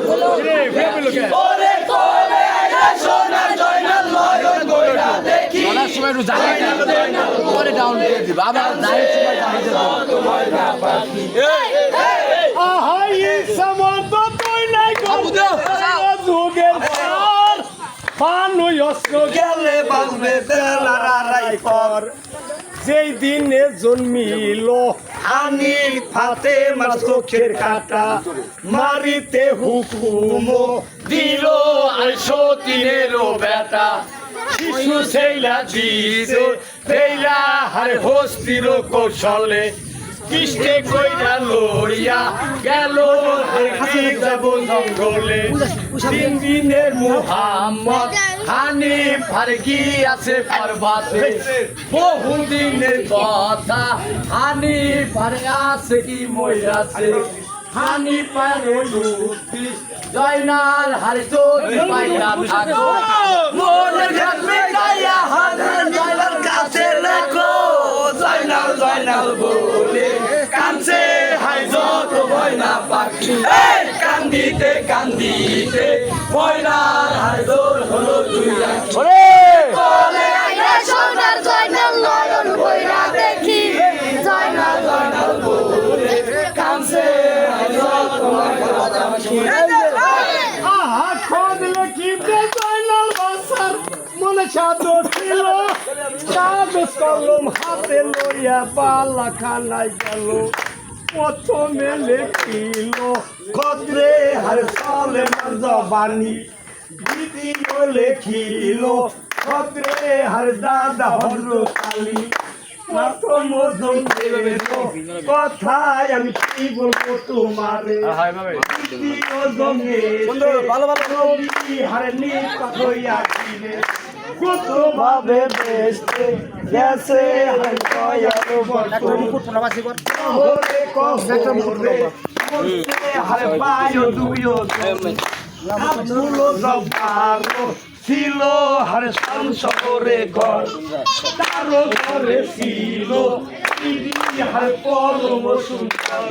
ওরে কোলে আইলা সোনা জয়নাল নয়ন বইরা দেখি অনেক সময় একটু জায়গা পরে ডাউন দিয়ে দিবা আবার যাই সময় ময়না পাখি আহাই সমন্ত তুই নাই যুগের পার পানুই অস্ত্র গেলে বাজবে বেলারাই পর যেই দিনে জন্মিল হানি ফাতে মার চোখের কাটা মারিতে হুকুম দিল আইসো তিনেরও বেটা শিশু সেইলা দিছে সেইলা হারে হস্তির কৌশলে কৃষ্ণে কইরা লড়িয়া গেল দেখি যাব জঙ্গলে তিন দিনের মুহাম্মদ হানিফ আর কি আছে পারবাতে বহুদিনের কথা হানিফ আর আছে কি মইরাছে হানিফ আর লুটি জয়নাল হারে যদি পাইরা থাকো মনের ঘাটে গায়া হাজার জয়নাল কাছে লেখো জয়নাল জয়নাল বলে কানছে হাই যত ময়না পাখি কান্দিতে কান্দিতে ময়নার হাই দোল হলো দুই কোলে আইলা সোনার জয়নাল নয়ন বইরা দেখি জয়নাল জয়নাল বলে কানছে হাই যত ময়না পাখি আহা খোঁজলে কি জয়নাল বাসার মনে সাদ ছিল কাগজ কলম হাতে লইয়া পালা খানায় গেল প্রথমে লেখিল কদ্রে হার সালে মার জবানি দ্বিতীয় লেখিল কদ্রে হার দাদা হজরত আলী প্রথম কথায় আমি কি বলবো তোমারে দ্বিতীয় জমে হারে নিপাত হইয়া ছিলে কত ভাবে বেসতে গেছে হার দয়ালো হরে কহরে হারে পায়ো দুইও আব্দুল জব্বার ছিল হারে সংসরে ঘর তারও ঘরে ছিল হারে পরম সুন্দর